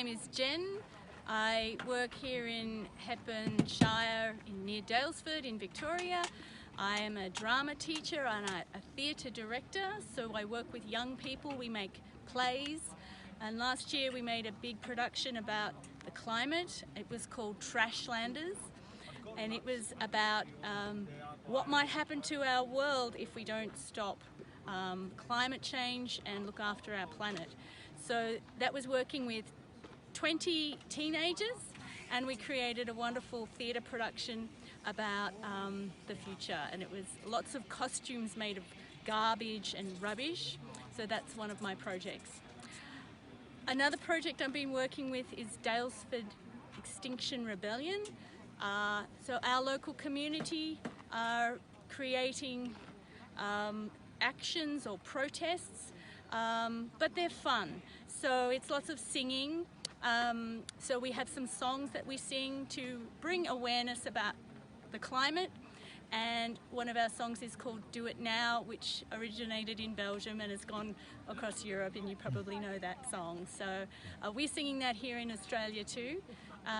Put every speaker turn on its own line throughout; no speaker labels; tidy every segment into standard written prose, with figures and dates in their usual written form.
name is Jen. I work here in Hepburn Shire near Daysleford in Victoria. I am a drama teacher and a theatre director, so I work with young people. We make plays, and last year we made a big production about the climate. It was called Trashlanders, and it was about what might happen to our world if we don't stop climate change and look after our planet. So that was working with 20 teenagers, and we created a wonderful theatre production about the future, and it was lots of costumes made of garbage and rubbish. So that's one of my projects. Another project I've been working with is Daysleford Extinction Rebellion. So our local community are creating actions or protests, but they're fun. So it's lots of singing. So we have some songs that we sing to bring awareness about the climate, and one of our songs is called Do It Now, which originated in Belgium and has gone across Europe, and you probably know that song. So we're singing that here in Australia too.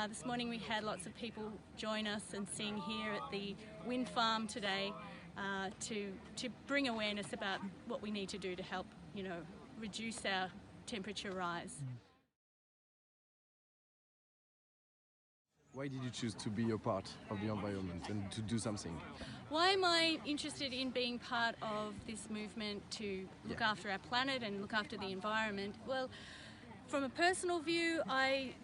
This morning we had lots of people join us and sing here at the wind farm today to bring awareness about what we need to do to help, reduce our temperature rise.
Why did you choose to be a part of the environment and to do something?
Why am I interested in being part of this movement to look after our planet and look after the environment? Well, from a personal view, I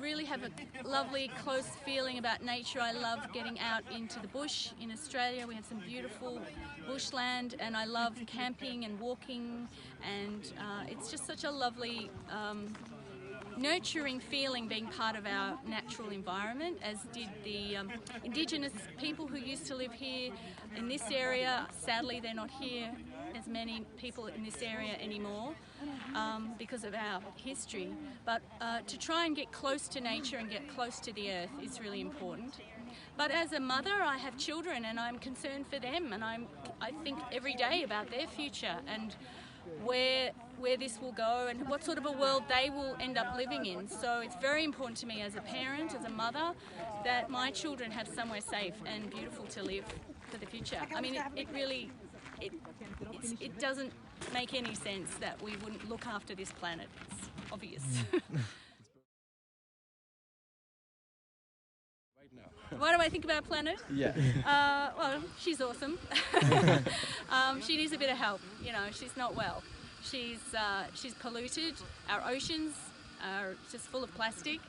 really have a lovely, close feeling about nature. I love getting out into the bush. In Australia, we have some beautiful bushland, and I love camping and walking, and it's just such a lovely nurturing feeling being part of our natural environment, as did the Indigenous people who used to live here in this area. Sadly, they're not here as many people in this area anymore because of our history. But to try and get close to nature and get close to the earth is really important. But as a mother, I have children, and I'm concerned for them, and I think every day about their future and where this will go and what sort of a world they will end up living in. So it's very important to me as a parent, as a mother, that my children have somewhere safe and beautiful to live for the future. I mean, it doesn't make any sense that we wouldn't look after this planet. It's obvious. What do I think about planet?
Yeah.
Well, she's awesome. She needs a bit of help. She's not well. She's polluted. Our oceans are just full of plastic.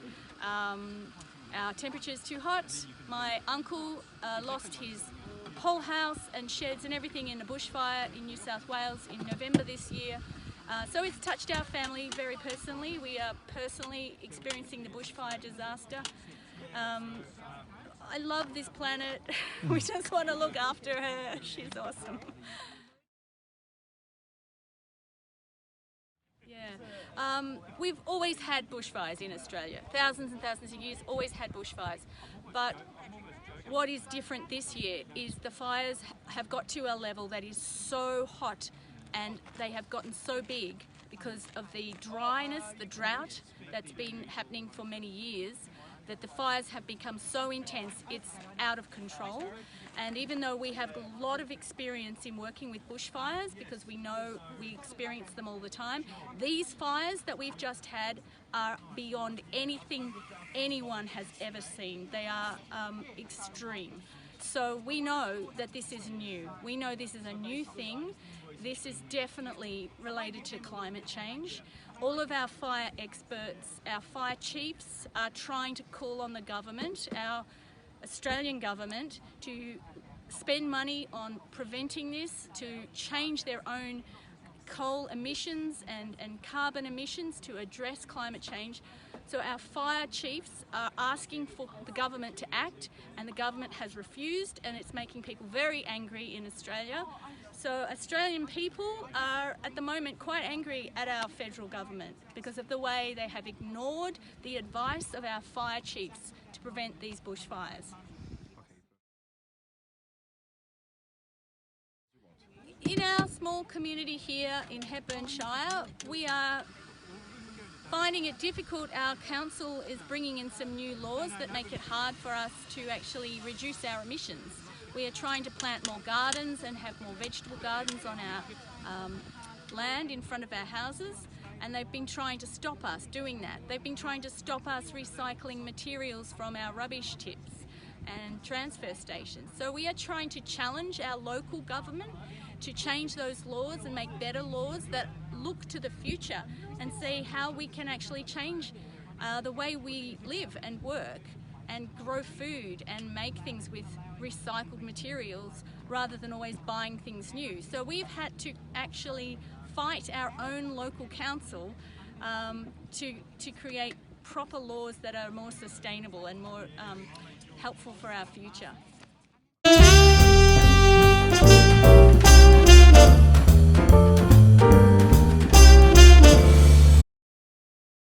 Our temperature is too hot. My uncle lost his whole house and sheds and everything in a bushfire in New South Wales in November this year. So it's touched our family very personally. We are personally experiencing the bushfire disaster. I love this planet. We just want to look after her. She's awesome. Yeah. We've always had bushfires in Australia. Thousands and thousands of years, always had bushfires. But what is different this year is the fires have got to a level that is so hot, and they have gotten so big because of the dryness, the drought that's been happening for many years, that the fires have become so intense it's out of control. And even though we have a lot of experience in working with bushfires, because we know we experience them all the time, these fires that we've just had are beyond anything anyone has ever seen. They are extreme. So we know that this is new. We know this is a new thing. This is definitely related to climate change. All of our fire experts, our fire chiefs, are trying to call on the government, our Australian government, to spend money on preventing this, to change their own coal emissions and carbon emissions to address climate change. So our fire chiefs are asking for the government to act, and the government has refused, and it's making people very angry in Australia. So Australian people are at the moment quite angry at our federal government because of the way they have ignored the advice of our fire chiefs to prevent these bushfires. In our small community here in Hepburn Shire, we are finding it difficult. Our council is bringing in some new laws that make it hard for us to actually reduce our emissions. We are trying to plant more gardens and have more vegetable gardens on our land in front of our houses, and they've been trying to stop us doing that. They've been trying to stop us recycling materials from our rubbish tips and transfer stations. So we are trying to challenge our local government to change those laws and make better laws that look to the future and see how we can actually change the way we live and work and grow food and make things with recycled materials rather than always buying things new. So we've had to actually fight our own local council to create proper laws that are more sustainable and more helpful for our future.